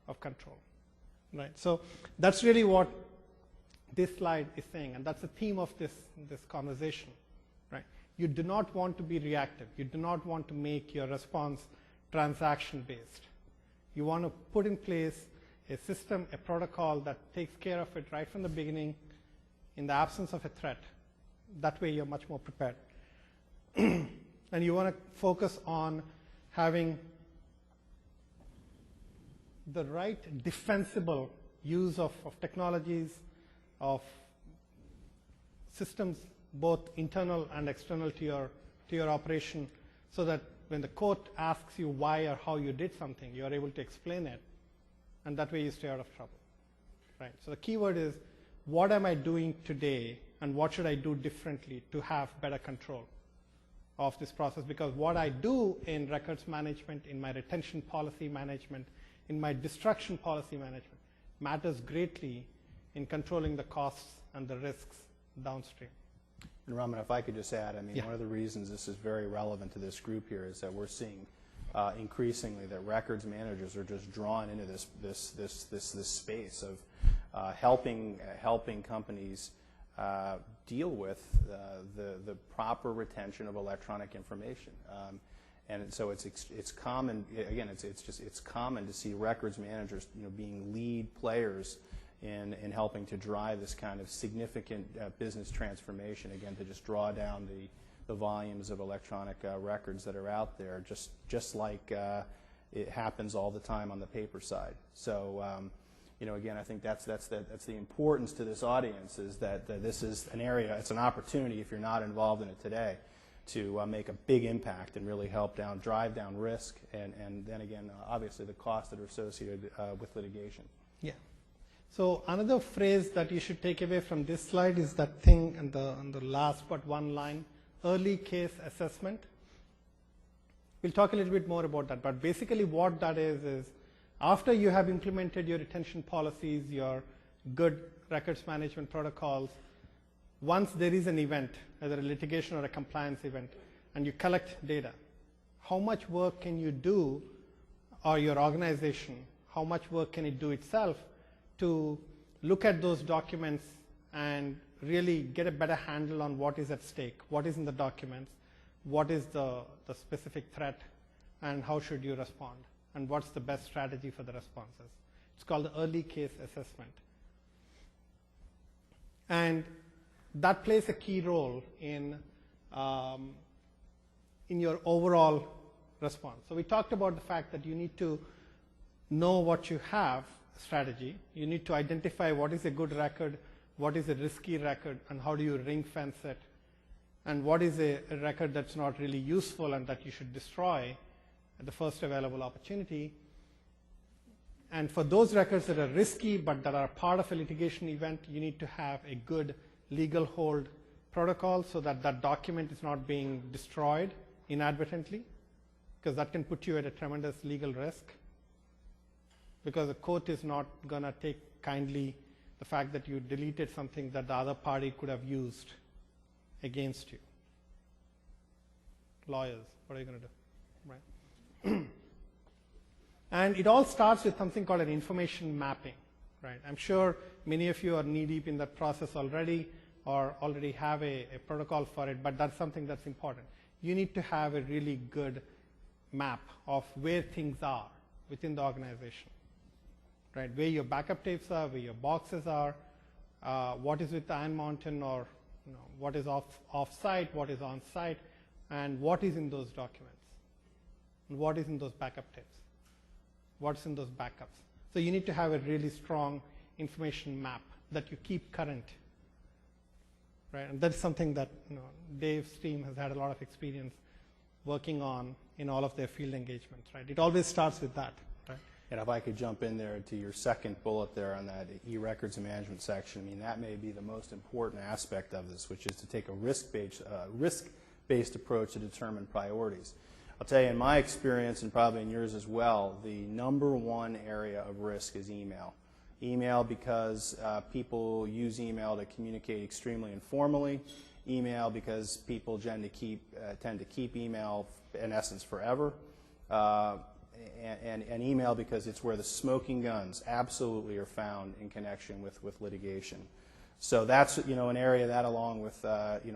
of control, right? So that's really what this slide is saying, and that's the theme of this conversation, right? You do not want to be reactive. You do not want to make your response transaction-based. You want to put in place a system, a protocol that takes care of it right from the beginning in the absence of a threat. That way you're much more prepared. And you want to focus on having the right defensible use of technologies, of systems, both internal and external to your operation, so that when the court asks you why or how you did something, you are able to explain it, and that way you stay out of trouble, right? So the key word is, what am I doing today, and what should I do differently to have better control of this process? Because what I do in records management, in my retention policy management, in my destruction policy management, matters greatly in controlling the costs and the risks downstream. And Raman, if I could just add, I mean, Yeah. one of the reasons this is very relevant to this group here is that we're seeing increasingly that records managers are just drawn into this space of helping companies deal with the proper retention of electronic information. And so it's common, again, it's common to see records managers, being lead players in helping to drive this kind of significant business transformation, again, to just draw down the volumes of electronic records that are out there, just like it happens all the time on the paper side. So, again, I think that's the importance to this audience, is that this is an area, it's an opportunity, if you're not involved in it today, to make a big impact and really help drive down risk, and then again, obviously the costs that are associated with litigation. Yeah. So another phrase that you should take away from this slide is that thing on the last but one line, early case assessment. We'll talk a little bit more about that, but basically what that is after you have implemented your retention policies, your good records management protocols, once there is an event, either a litigation or a compliance event, and you collect data, how much work can you do, or your organization, how much work can it do itself to look at those documents and really get a better handle on what is at stake, what is in the documents, what is the specific threat, and how should you respond, and what's the best strategy for the responses. It's called the early case assessment. And that plays a key role in your overall response. So we talked about the fact that you need to know what you have, strategy. You need to identify what is a good record, what is a risky record, and how do you ring fence it, and what is a record that's not really useful and that you should destroy at the first available opportunity. And for those records that are risky but that are part of a litigation event, you need to have a good legal hold protocol so that that document is not being destroyed inadvertently, because that can put you at a tremendous legal risk, because the court is not going to take kindly the fact that you deleted something that the other party could have used against you. Lawyers, what are you going to do, right? And it all starts with something called an information mapping, right? I'm sure many of you are knee-deep in that process already, or already have a protocol for it, but that's something that's important. You need to have a really good map of where things are within the organization, right? Where your backup tapes are, where your boxes are, what is with the Iron Mountain, or what is off-site, what is on-site, and what is in those documents, and what is in those backup tapes, what's in those backups. So you need to have a really strong information map that you keep current, right? And that's something that Dave's team has had a lot of experience working on in all of their field engagements, right? It always starts with that, right? And if I could jump in there to your second bullet there on that e-records and management section, I mean, that may be the most important aspect of this, which is to take a risk-based approach to determine priorities. I'll tell you, in my experience, and probably in yours as well, the number one area of risk is email. Email because people use email to communicate extremely informally. Email because people tend to keep email, in essence, forever. and email because it's where the smoking guns absolutely are found in connection with litigation. So that's an area that, along with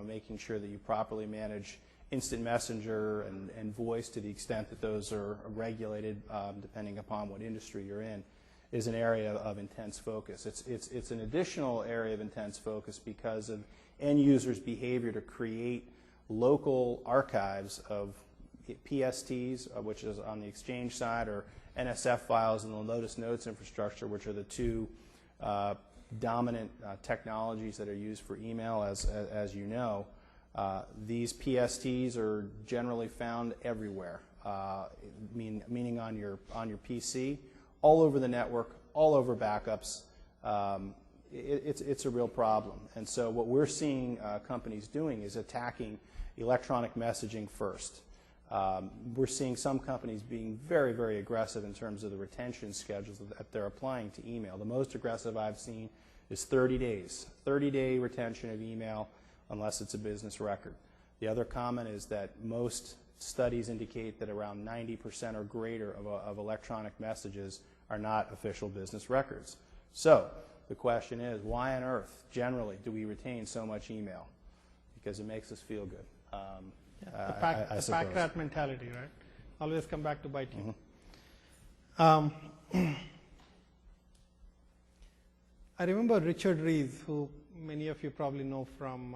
making sure that you properly manage instant messenger and voice to the extent that those are regulated, depending upon what industry you're in, is an area of intense focus. It's an additional area of intense focus because of end users' behavior to create local archives of PSTs, which is on the Exchange side, or NSF files in the Lotus Notes infrastructure, which are the two dominant technologies that are used for email, as you know. These PSTs are generally found everywhere, meaning on your PC, all over the network, all over backups. It's a real problem. And so what we're seeing companies doing is attacking electronic messaging first. We're seeing some companies being very, very aggressive in terms of the retention schedules that they're applying to email. The most aggressive I've seen is 30 days, 30-day retention of email unless it's a business record. The other comment is that most studies indicate that around 90% or greater of electronic messages are not official business records. So the question is, why on earth, generally, do we retain so much email? Because it makes us feel good. The pack rat mentality, right? Always come back to bite you. Mm-hmm. I remember Richard Rees, who many of you probably know from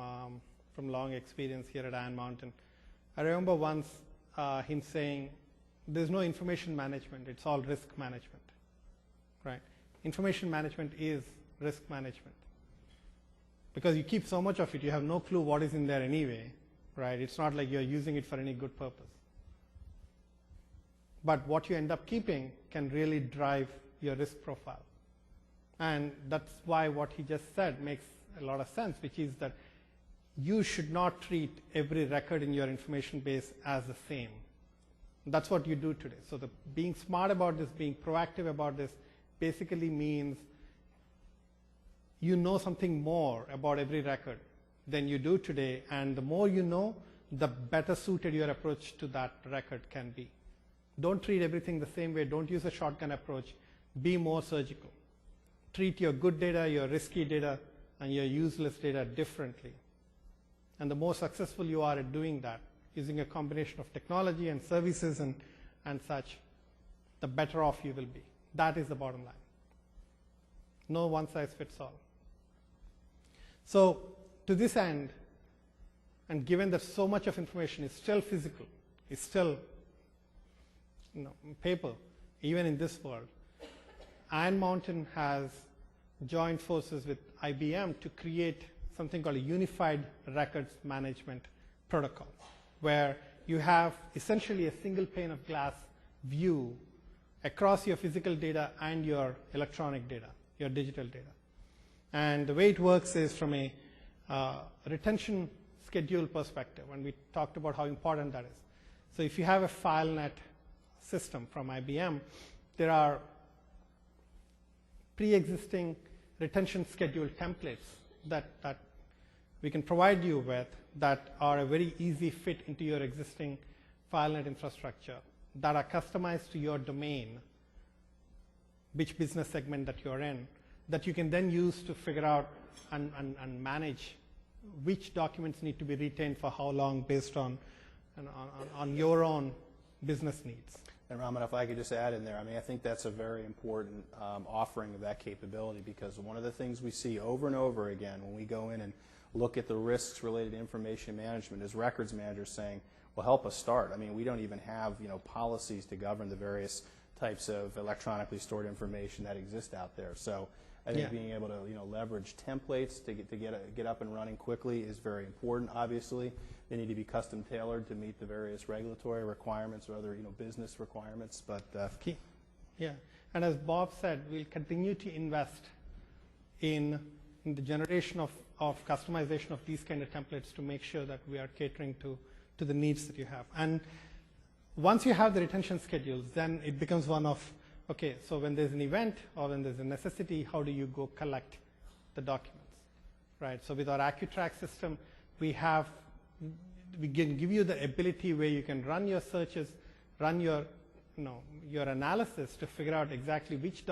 long experience here at Iron Mountain. I remember once him saying, there's no information management, it's all risk management, right? Information management is risk management. Because you keep so much of it, you have no clue what is in there anyway, right? It's not like you're using it for any good purpose. But what you end up keeping can really drive your risk profile. And that's why what he just said makes a lot of sense, which is that you should not treat every record in your information base as the same. That's what you do today. So being smart about this, being proactive about this, basically means you know something more about every record than you do today, and the more you know, the better suited your approach to that record can be. Don't treat everything the same way. Don't use a shotgun approach. Be more surgical. Treat your good data, your risky data, and your useless data differently. And the more successful you are at doing that, using a combination of technology and services and such, the better off you will be. That is the bottom line. No one size fits all. So to this end, and given that so much of information is still physical, is still paper, even in this world, Iron Mountain has joined forces with IBM to create something called a unified records management protocol, where you have essentially a single pane of glass view across your physical data and your electronic data, your digital data. And the way it works is from a retention schedule perspective, and we talked about how important that is. So if you have a FileNet system from IBM, there are pre-existing retention schedule templates that we can provide you with that are a very easy fit into your existing FileNet infrastructure, that are customized to your domain, which business segment that you're in, that you can then use to figure out and manage which documents need to be retained for how long based on your own business needs. And Raman, if I could just add in there, I think that's a very important offering of that capability, because one of the things we see over and over again when we go in and look at the risks related to information management is records managers saying, well, help us start. We don't even have policies to govern the various types of electronically stored information that exist out there. So I think being able to leverage templates to get up and running quickly is very important. Obviously, they need to be custom tailored to meet the various regulatory requirements or other business requirements. But key, and as Bob said, we'll continue to invest in the generation of customization of these kind of templates to make sure that we are catering to the needs that you have. And once you have the retention schedules, then it becomes one of, okay, so when there's an event or when there's a necessity, how do you go collect the documents, right? So with our AccuTrack system, we can give you the ability where you can run your searches, run your your analysis to figure out exactly which